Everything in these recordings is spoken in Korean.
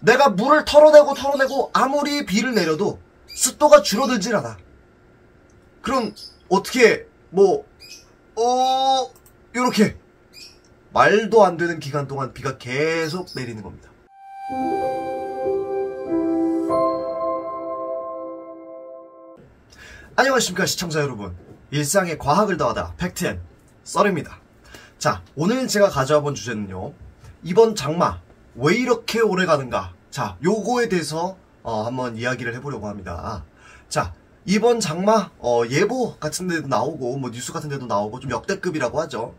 내가 물을 털어내고 아무리 비를 내려도 습도가 줄어들질 않아. 그럼 어떻게 요렇게 말도 안 되는 기간 동안 비가 계속 내리는 겁니다. 안녕하십니까 시청자 여러분, 일상에 과학을 더하다 팩트앤 썰입니다. 자, 오늘 제가 가져와 본 주제는요, 이번 장마 왜 이렇게 오래 가는가, 자 요거에 대해서 한번 이야기를 해보려고 합니다. 자, 이번 장마 예보 같은 데도 나오고 뉴스 같은 데도 나오고 좀 역대급이라고 하죠.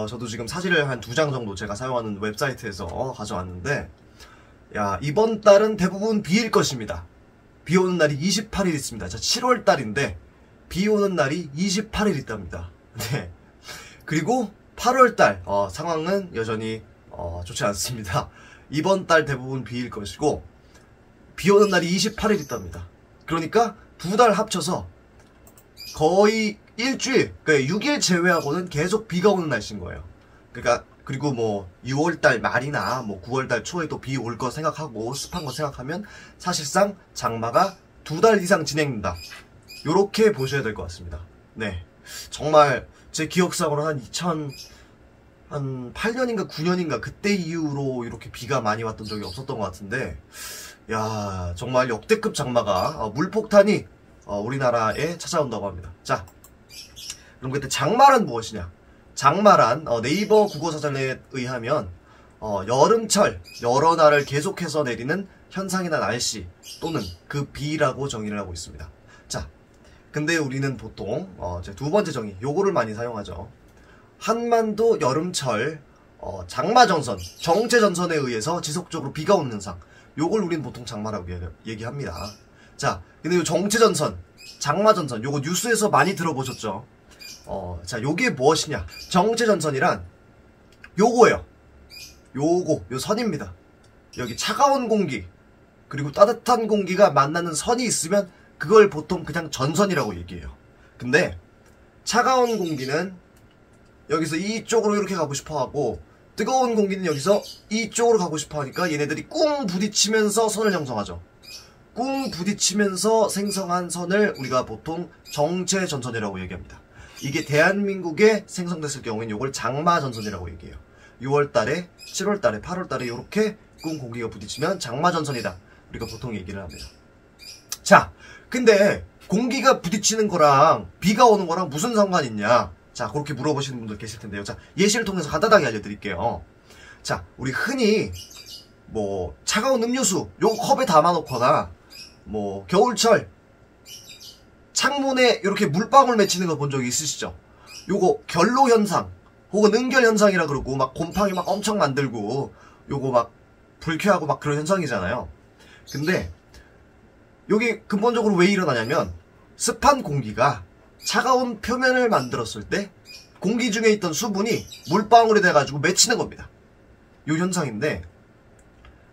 저도 지금 사진을 한 2장 정도 제가 사용하는 웹사이트에서 가져왔는데, 야, 이번 달은 대부분 비일 것입니다. 비 오는 날이 28일 있습니다. 자, 7월 달인데 비 오는 날이 28일 있답니다. 네. 그리고 8월 달 상황은 여전히 좋지 않습니다. 이번 달 대부분 비일 것이고 비 오는 날이 28일 있답니다. 그러니까 2달 합쳐서 거의 일주일, 그러니까 6일 제외하고는 계속 비가 오는 날씨인 거예요. 그러니까 그리고 6월달 말이나 9월달 초에 또 비 올 거 생각하고 습한 거 생각하면 사실상 장마가 2달 이상 진행된다, 요렇게 보셔야 될 것 같습니다. 네, 정말 제 기억상으로 한 2008년인가 9년인가 그때 이후로 이렇게 비가 많이 왔던 적이 없었던 것 같은데, 야, 정말 역대급 장마가 물폭탄이 우리나라에 찾아온다고 합니다. 자, 그럼 그때 장마란 무엇이냐? 장마란 네이버 국어사전에 의하면 여름철 여러 날을 계속해서 내리는 현상이나 날씨 또는 그 비라고 정의를 하고 있습니다. 자, 근데 우리는 보통 제 두 번째 정의, 요거를 많이 사용하죠. 한반도 여름철 장마전선, 정체전선에 의해서 지속적으로 비가 오는 현상, 요걸 우리는 보통 장마라고 얘기합니다. 자, 근데 요 정체전선, 장마전선, 요거 뉴스에서 많이 들어보셨죠? 자, 요게 무엇이냐? 정체전선이란 요거예요. 요 선입니다. 여기 차가운 공기 그리고 따뜻한 공기가 만나는 선이 있으면 그걸 보통 그냥 전선이라고 얘기해요. 근데 차가운 공기는 여기서 이쪽으로 이렇게 가고 싶어 하고, 뜨거운 공기는 여기서 이쪽으로 가고 싶어 하니까 얘네들이 꿍 부딪히면서 선을 형성하죠. 꿍 부딪히면서 생성한 선을 우리가 보통 정체전선이라고 얘기합니다. 이게 대한민국에 생성됐을 경우에는 이걸 장마전선이라고 얘기해요. 6월달에, 7월달에, 8월달에 이렇게 꿍 공기가 부딪히면 장마전선이다, 우리가 보통 얘기를 합니다. 자, 근데 공기가 부딪히는 거랑 비가 오는 거랑 무슨 상관이 있냐? 자, 그렇게 물어보시는 분들 계실 텐데요. 자, 예시를 통해서 간단하게 알려드릴게요. 자, 우리 흔히 차가운 음료수 요 컵에 담아놓거나 겨울철 창문에 이렇게 물방울 맺히는 거 본 적이 있으시죠? 요거 결로현상 혹은 응결현상이라 그러고 곰팡이 엄청 만들고 요거 불쾌하고 그런 현상이잖아요. 근데 요게 근본적으로 왜 일어나냐면, 습한 공기가 차가운 표면을 만들었을 때 공기 중에 있던 수분이 물방울이 돼가지고 맺히는 겁니다. 요 현상인데,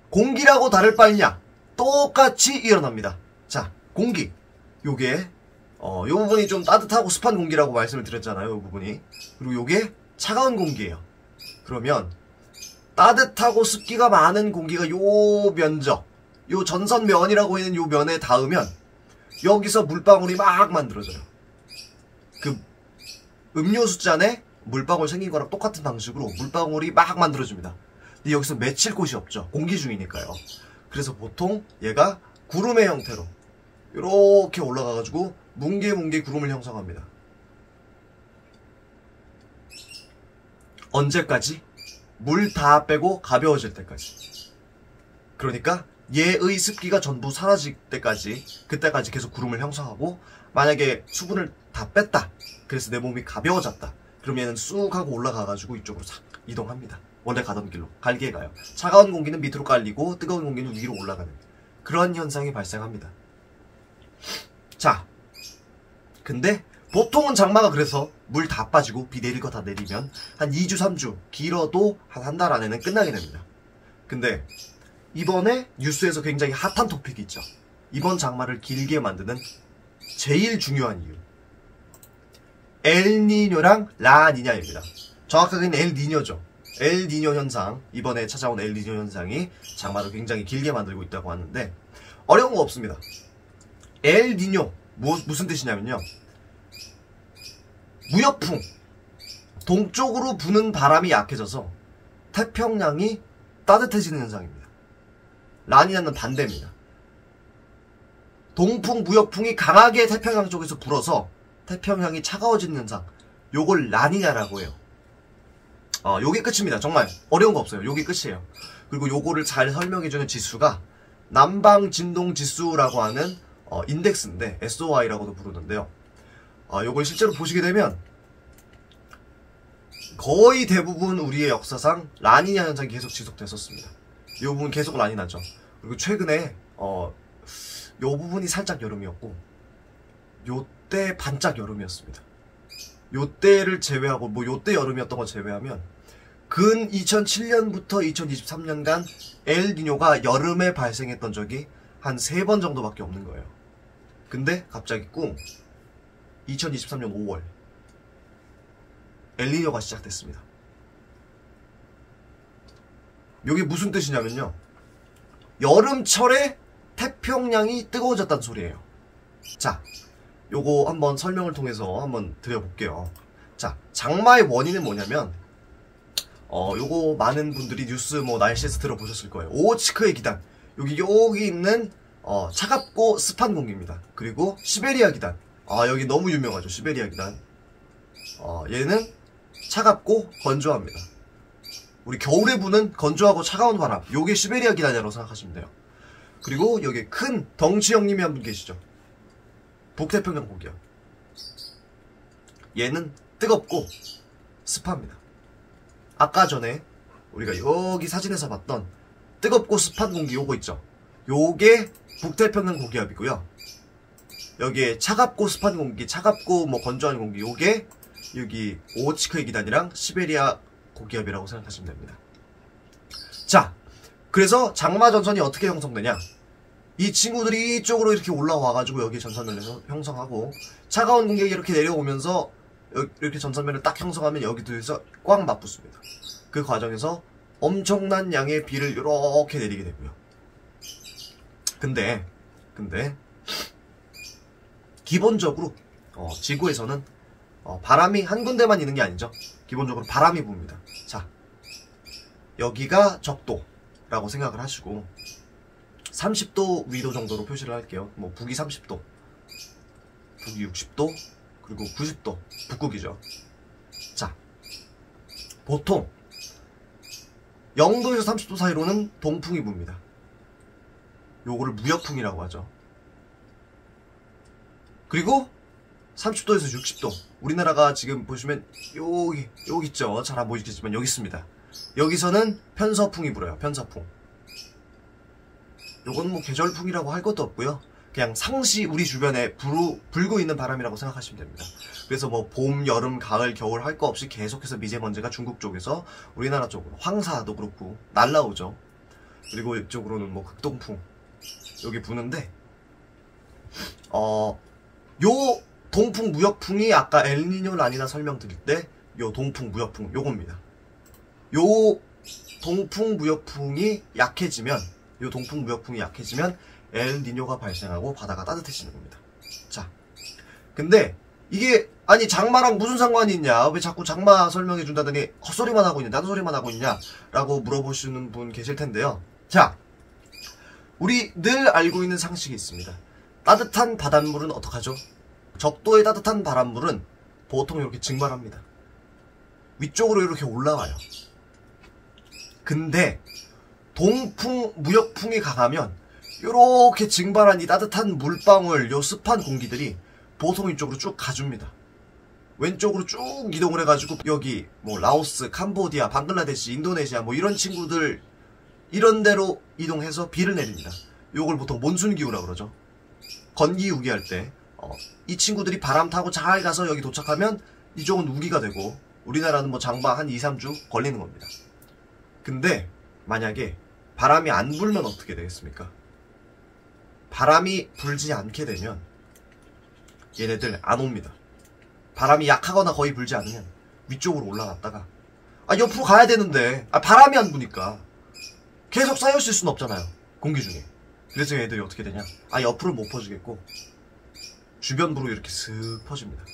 공기라고 다를 바 있냐? 똑같이 일어납니다. 자, 공기, 요게 요 부분이 좀 따뜻하고 습한 공기라고 말씀을 드렸잖아요, 요 부분이. 그리고 요게 차가운 공기예요. 그러면 따뜻하고 습기가 많은 공기가 요 면적, 요 전선면이라고 있는 요 면에 닿으면 여기서 물방울이 막 만들어져요. 그 음료수 잔에 물방울 생긴 거랑 똑같은 방식으로 물방울이 막 만들어집니다. 근데 여기서 맺힐 곳이 없죠, 공기 중이니까요. 그래서 보통 얘가 구름의 형태로 이렇게 올라가가지고 뭉게뭉게 구름을 형성합니다. 언제까지? 물 다 빼고 가벼워질 때까지. 그러니까 얘의 습기가 전부 사라질 때까지, 그때까지 계속 구름을 형성하고, 만약에 수분을 다 뺐다, 그래서 내 몸이 가벼워졌다, 그럼 얘는 쑥 하고 올라가가지고 이쪽으로 싹 이동합니다. 원래 가던 길로 갈게 가요. 차가운 공기는 밑으로 깔리고 뜨거운 공기는 위로 올라가는 그런 현상이 발생합니다. 자, 근데 보통은 장마가 그래서 물 다 빠지고 비 내릴 거 다 내리면 한 2주 3주, 길어도 한 달 안에는 끝나게 됩니다. 근데 이번에 뉴스에서 굉장히 핫한 토픽이 있죠. 이번 장마를 길게 만드는 제일 중요한 이유, 엘니뇨랑 라니냐입니다. 정확하게는 엘니뇨죠. 엘니뇨 현상, 이번에 찾아온 엘니뇨 현상이 장마를 굉장히 길게 만들고 있다고 하는데 어려운 거 없습니다. 엘니뇨 무슨 뜻이냐면요, 무역풍, 동쪽으로 부는 바람이 약해져서 태평양이 따뜻해지는 현상입니다. 라니냐는 반대입니다. 동풍, 무역풍이 강하게 태평양 쪽에서 불어서 태평양이 차가워지는 현상, 요걸 라니냐라고 해요. 요게 끝입니다. 정말 어려운 거 없어요. 요게 끝이에요. 그리고 요거를 잘 설명해주는 지수가 남방진동지수라고 하는 인덱스인데 SOI라고도 부르는데요. 요걸 실제로 보시게 되면 거의 대부분 우리의 역사상 라니냐 현상이 계속 지속됐었습니다. 이 부분 계속 라니냐죠. 그리고 최근에 요 부분이 살짝 여름이었고 요때 반짝 여름이었습니다. 요때를 제외하고 요때 여름이었던 거 제외하면 근 2007년부터 2023년간 엘니뇨가 여름에 발생했던 적이 한 3번 정도밖에 없는 거예요. 근데 갑자기 꿍 2023년 5월 엘니뇨가 시작됐습니다. 이게 무슨 뜻이냐면요, 여름철에 태평양이 뜨거워졌다는 소리예요. 자, 요거 한번 설명을 통해서 한번 드려볼게요. 자, 장마의 원인은 뭐냐면 요거 많은 분들이 뉴스 날씨에서 들어보셨을 거예요. 오호츠크의 기단, 여기 있는 차갑고 습한 공기입니다. 그리고 시베리아 기단, 여기 너무 유명하죠. 시베리아 기단. 얘는 차갑고 건조합니다. 우리 겨울에 부는 건조하고 차가운 바람, 요게 시베리아 기단이라고 생각하시면 돼요. 그리고 여기 큰 덩치 형님이 한 분 계시죠. 북태평양 고기압. 얘는 뜨겁고 습합니다. 아까 전에 우리가 여기 사진에서 봤던 뜨겁고 습한 공기 요거 있죠. 요게 북태평양 고기압이고요. 여기에 차갑고 습한 공기, 차갑고 건조한 공기, 요게 여기 오호츠크의 기단이랑 시베리아 고기압이라고 생각하시면 됩니다. 자, 그래서 장마 전선이 어떻게 형성되냐? 이 친구들이 이쪽으로 이렇게 올라와가지고 여기 전선면을 형성하고, 차가운 공기가 이렇게 내려오면서 이렇게 전선면을 딱 형성하면 여기도에서 꽉 맞붙습니다. 그 과정에서 엄청난 양의 비를 이렇게 내리게 되고요. 근데 기본적으로 지구에서는 바람이 한 군데만 있는 게 아니죠. 기본적으로 바람이 붑니다. 자, 여기가 적도라고 생각을 하시고 30도 위도 정도로 표시를 할게요. 북위 30도, 북위 60도, 그리고 90도, 북극이죠. 자, 보통 0도에서 30도 사이로는 동풍이 붑니다. 요거를 무역풍이라고 하죠. 그리고 30도에서 60도, 우리나라가 지금 보시면 여기 있죠. 잘 안 보이시겠지만 여기 있습니다. 여기서는 편서풍이 불어요. 편서풍. 요건 계절풍이라고 할 것도 없고요. 그냥 상시 우리 주변에 불고 있는 바람이라고 생각하시면 됩니다. 그래서 봄, 여름, 가을, 겨울 할 거 없이 계속해서 미세먼지가 중국 쪽에서 우리나라 쪽으로, 황사도 그렇고 날라오죠. 그리고 이쪽으로는 극동풍 여기 부는데, 요 동풍 무역풍이 아까 엘니뇨 라니나 설명드릴 때 요 동풍 무역풍 요겁니다. 요 동풍 무역풍이 약해지면 엘니뇨가 발생하고 바다가 따뜻해지는 겁니다. 자, 근데 이게 장마랑 무슨 상관이 있냐, 왜 자꾸 장마 설명해 준다더니 헛소리만 하고 있냐, 나도 소리만 하고 있냐 라고 물어보시는 분 계실 텐데요. 자, 우리 늘 알고 있는 상식이 있습니다. 따뜻한 바닷물은 어떡하죠? 적도의 따뜻한 바닷물은 보통 이렇게 증발합니다. 위쪽으로 이렇게 올라와요. 근데 동풍, 무역풍이 강하면 이렇게 증발한 이 따뜻한 물방울, 요 습한 공기들이 보통 이쪽으로 쭉 가줍니다. 왼쪽으로 쭉 이동을 해가지고 여기 라오스, 캄보디아, 방글라데시, 인도네시아 이런 친구들 이런 데로 이동해서 비를 내립니다. 요걸 보통 몬순기후라고 그러죠. 건기우기 할 때 이 친구들이 바람 타고 잘 가서 여기 도착하면 이쪽은 우기가 되고 우리나라는 장마 한 2, 3주 걸리는 겁니다. 근데 만약에 바람이 안 불면 어떻게 되겠습니까? 바람이 불지 않게 되면 얘네들 안 옵니다. 바람이 약하거나 거의 불지 않으면 위쪽으로 올라갔다가 아, 옆으로 가야 되는데. 아, 바람이 안 부니까. 계속 쌓여있을 수는 없잖아요. 공기 중에. 그래서 얘들이 어떻게 되냐. 아, 옆으로 못 퍼지겠고, 주변부로 이렇게 슥 퍼집니다.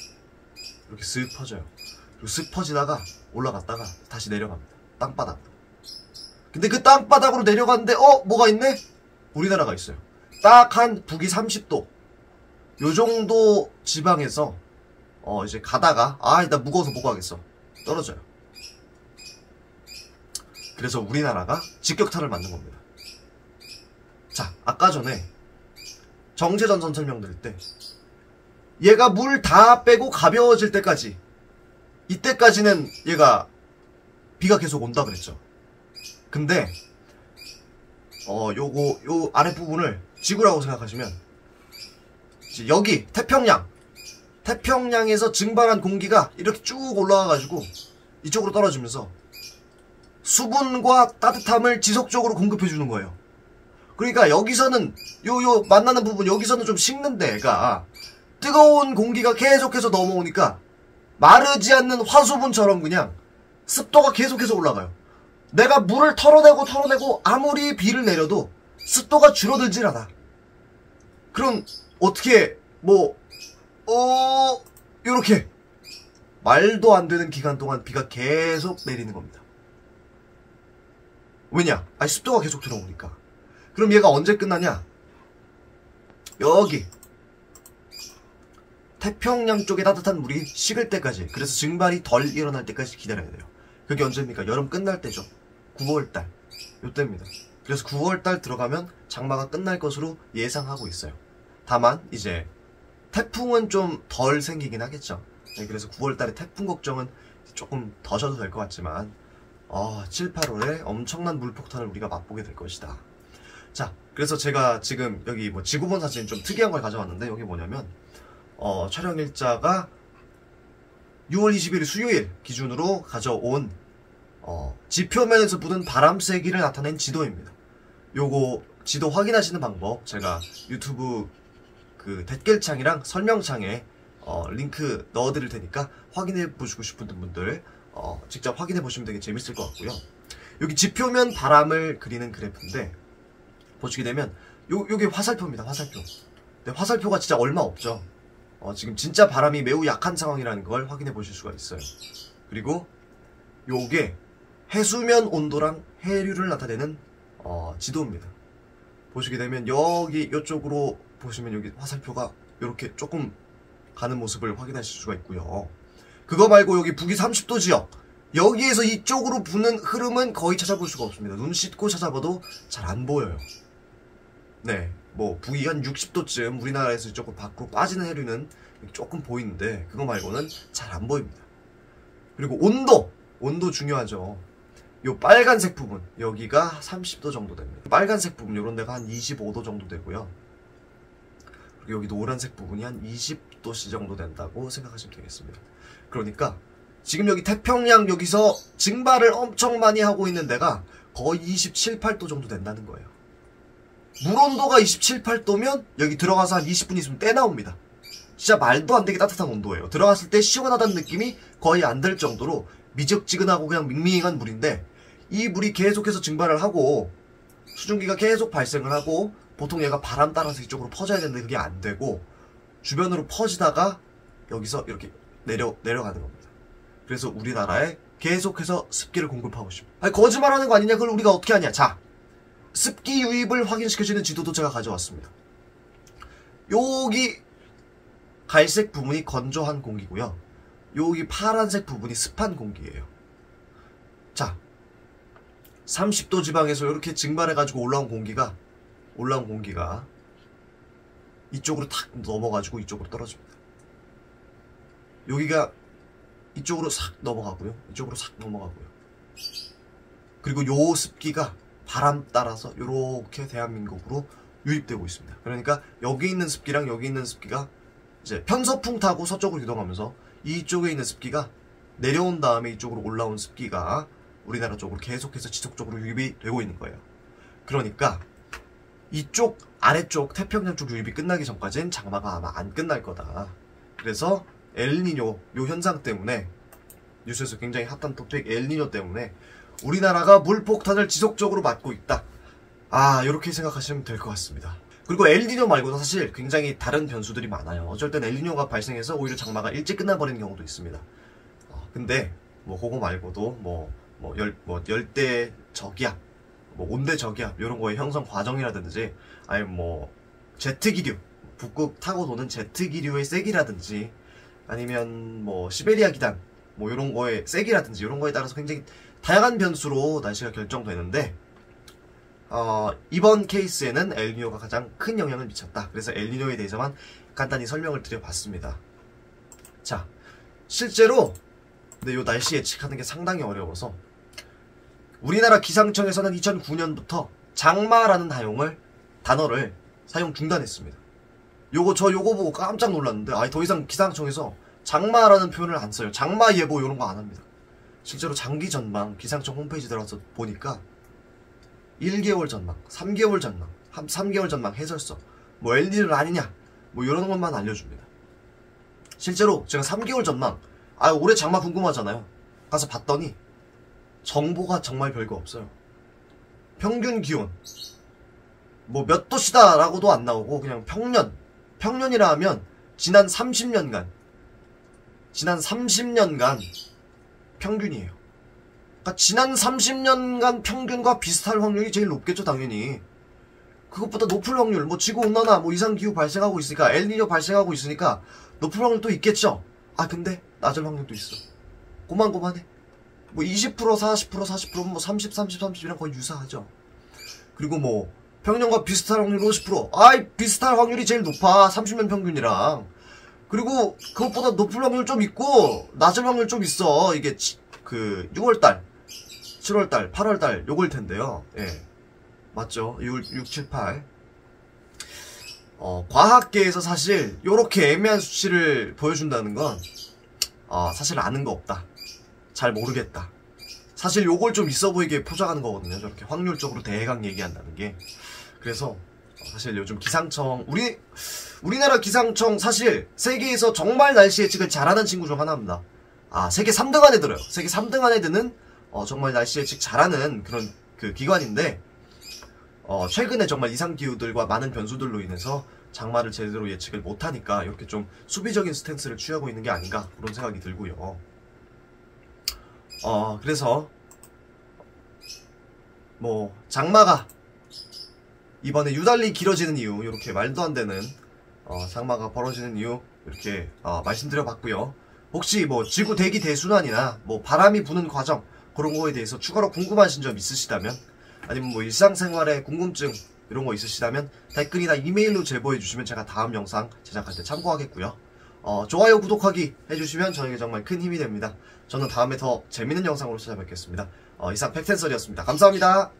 이렇게 슥 퍼져요. 그리고 슥 퍼지다가 올라갔다가 다시 내려갑니다. 땅바닥. 근데 그 땅바닥으로 내려갔는데, 뭐가 있네? 우리나라가 있어요. 딱 한 북위 30도. 요 정도 지방에서, 이제 가다가, 나 무거워서 못 가겠어. 떨어져요. 그래서 우리나라가 직격탄을 맞는 겁니다. 자, 아까 전에 정제전선 설명드릴 때 얘가 물 다 빼고 가벼워질 때까지, 이때까지는 얘가 비가 계속 온다 그랬죠. 근데 요 아랫부분을 지구라고 생각하시면, 이제 여기 태평양에서 증발한 공기가 이렇게 쭉 올라와가지고 이쪽으로 떨어지면서 수분과 따뜻함을 지속적으로 공급해주는 거예요. 그러니까 여기서는 요 만나는 부분, 여기서는 좀 식는데 애가 뜨거운 공기가 계속해서 넘어오니까 마르지 않는 화수분처럼 그냥 습도가 계속해서 올라가요. 내가 물을 털어내고 아무리 비를 내려도 습도가 줄어들질 않아. 그럼 어떻게 요렇게 말도 안 되는 기간 동안 비가 계속 내리는 겁니다. 왜냐? 습도가 계속 들어오니까. 그럼 얘가 언제 끝나냐? 여기 태평양 쪽에 따뜻한 물이 식을 때까지, 그래서 증발이 덜 일어날 때까지 기다려야 돼요. 그게 언제입니까? 여름 끝날 때죠. 9월달. 요때입니다. 그래서 9월달 들어가면 장마가 끝날 것으로 예상하고 있어요. 다만 이제 태풍은 좀 덜 생기긴 하겠죠. 네, 그래서 9월달에 태풍 걱정은 조금 더 하셔도 될 것 같지만 7, 8월에 엄청난 물폭탄을 우리가 맛보게 될 것이다. 자, 그래서 제가 지금 여기 지구본 사진 좀 특이한 걸 가져왔는데, 여기 뭐냐면 촬영 일자가 6월 20일 수요일 기준으로 가져온 지표면에서 부는 바람 세기를 나타낸 지도입니다. 요거 지도 확인하시는 방법 제가 유튜브 그 댓글창이랑 설명창에 링크 넣어드릴 테니까 확인해 보시고 싶은 분들 직접 확인해 보시면 되게 재밌을 것 같고요. 여기 지표면 바람을 그리는 그래프인데, 보시게 되면 요게 화살표입니다. 화살표. 근데 화살표가 진짜 얼마 없죠. 지금 진짜 바람이 매우 약한 상황이라는 걸 확인해 보실 수가 있어요. 그리고 요게 해수면 온도랑 해류를 나타내는 지도입니다. 보시게 되면 여기 요쪽으로 보시면 여기 화살표가 이렇게 조금 가는 모습을 확인하실 수가 있고요. 그거 말고 여기 북위 30도 지역, 여기에서 이쪽으로 부는 흐름은 거의 찾아볼 수가 없습니다. 눈 씻고 찾아봐도 잘 안 보여요. 네, 북위 한 60도쯤 우리나라에서 조금 밖으로 빠지는 해류는 조금 보이는데, 그거 말고는 잘 안 보입니다. 그리고 온도 중요하죠. 요 빨간색 부분, 여기가 30도 정도 됩니다. 빨간색 부분 요런 데가 한 25도 정도 되고요. 그리고 여기 노란색 부분이 한 20도씨 정도 된다고 생각하시면 되겠습니다. 그러니까 지금 여기 태평양 여기서 증발을 엄청 많이 하고 있는 데가 거의 27, 8도 정도 된다는 거예요. 물온도가 27, 8도면 여기 들어가서 한 20분 있으면 때 나옵니다. 진짜 말도 안 되게 따뜻한 온도예요. 들어갔을 때 시원하다는 느낌이 거의 안 들 정도로 미적지근하고 그냥 밍밍한 물인데, 이 물이 계속해서 증발을 하고 수증기가 계속 발생을 하고, 보통 얘가 바람 따라서 이쪽으로 퍼져야 되는데 그게 안 되고 주변으로 퍼지다가 여기서 이렇게 내려가는 겁니다. 그래서 우리나라에 계속해서 습기를 공급하고 싶어요. 거짓말하는 거 아니냐? 그걸 우리가 어떻게 하냐? 자, 습기 유입을 확인시켜주는 지도도 제가 가져왔습니다. 여기 갈색 부분이 건조한 공기고요. 여기 파란색 부분이 습한 공기예요. 자, 30도 지방에서 이렇게 증발해가지고 올라온 공기가 이쪽으로 탁 넘어가지고 이쪽으로 떨어집니다. 여기가 이쪽으로 싹 넘어가고요. 이쪽으로 싹 넘어가고요. 그리고 요 습기가 바람 따라서 이렇게 대한민국으로 유입되고 있습니다. 그러니까 여기 있는 습기랑 여기 있는 습기가 이제 편서풍 타고 서쪽으로 이동하면서 이쪽에 있는 습기가 내려온 다음에 이쪽으로 올라온 습기가 우리나라 쪽으로 계속해서 지속적으로 유입이 되고 있는 거예요. 그러니까 이쪽 아래쪽 태평양 쪽 유입이 끝나기 전까지는 장마가 아마 안 끝날 거다. 그래서 엘니뇨 요 현상 때문에 뉴스에서 굉장히 핫한 토픽 엘니뇨 때문에 우리나라가 물폭탄을 지속적으로 맞고 있다. 이렇게 생각하시면 될 것 같습니다. 그리고 엘니뇨 말고도 사실 굉장히 다른 변수들이 많아요. 어쩔 땐 엘니뇨가 발생해서 오히려 장마가 일찍 끝나버리는 경우도 있습니다. 근데 뭐 그거 말고도 열대 저기압, 온대 저기압 이런 거의 형성 과정이라든지 아니면 뭐 제트 기류, 북극 타고 도는 제트 기류의 세기라든지 아니면 뭐 시베리아 기단 뭐 이런 거의 세기라든지 이런 거에 따라서 굉장히 다양한 변수로 날씨가 결정되는데 이번 케이스에는 엘니뇨가 가장 큰 영향을 미쳤다. 그래서 엘니뇨에 대해서만 간단히 설명을 드려봤습니다. 자, 실제로 근데 요 날씨 예측하는 게 상당히 어려워서 우리나라 기상청에서는 2009년부터 장마라는 단어를 사용 중단했습니다. 요거 보고 깜짝 놀랐는데 더 이상 기상청에서 장마라는 표현을 안 써요. 장마 예보 이런 거 안 합니다. 실제로 장기 전망 기상청 홈페이지 들어가서 보니까 1개월 전망, 3개월 전망, 3개월 전망 해설서, 뭐 엘니뇨 아니냐, 뭐 이런 것만 알려줍니다. 실제로 제가 3개월 전망, 올해 장마 궁금하잖아요. 가서 봤더니 정보가 정말 별거 없어요. 평균 기온, 뭐 몇 도시다라고도 안 나오고 그냥 평년이라 하면 지난 30년간 평균이에요. 그러니까 지난 30년간 평균과 비슷할 확률이 제일 높겠죠, 당연히. 그것보다 높을 확률, 뭐 지구온난화, 뭐 이상기후 발생하고 있으니까, 엘니뇨 발생하고 있으니까 높을 확률도 있겠죠. 근데 낮을 확률도 있어. 고만고만해. 뭐 20%, 40%, 뭐 30, 30이랑 거의 유사하죠. 그리고 뭐 평년과 비슷할 확률 50%. 비슷할 확률이 제일 높아. 30년 평균이랑. 그리고 그것보다 높을 확률 좀 있고 낮을 확률 좀 있어. 이게 6월달, 7월달, 8월달 요걸 텐데요. 예. 맞죠? 6, 7, 8. 과학계에서 사실 요렇게 애매한 수치를 보여준다는 건 사실 아는 거 없다. 잘 모르겠다. 사실 요걸 좀 있어 보이게 포장하는 거거든요. 저렇게 확률적으로 대강 얘기한다는 게. 그래서 사실 요즘 기상청 우리나라 기상청 사실 세계에서 정말 날씨 예측을 잘하는 친구 중 하나입니다. 세계 3등 안에 들어요. 세계 3등 안에 드는 정말 날씨 예측 잘하는 그런 기관인데 최근에 정말 이상기후들과 많은 변수들로 인해서 장마를 제대로 예측을 못하니까 이렇게 좀 수비적인 스탠스를 취하고 있는 게 아닌가 그런 생각이 들고요. 그래서 뭐 장마가 이번에 유달리 길어지는 이유, 이렇게 말도 안 되는 장마가 벌어지는 이유 이렇게 말씀드려봤고요. 혹시 뭐 지구 대기 대순환이나 뭐 바람이 부는 과정 그런 거에 대해서 추가로 궁금하신 점 있으시다면, 아니면 뭐 일상생활에 궁금증 이런 거 있으시다면 댓글이나 이메일로 제보해 주시면 제가 다음 영상 제작할 때 참고하겠고요. 좋아요, 구독하기 해주시면 저에게 정말 큰 힘이 됩니다. 저는 다음에 더 재밌는 영상으로 찾아뵙겠습니다. 이상 팩텐설이었습니다. 감사합니다.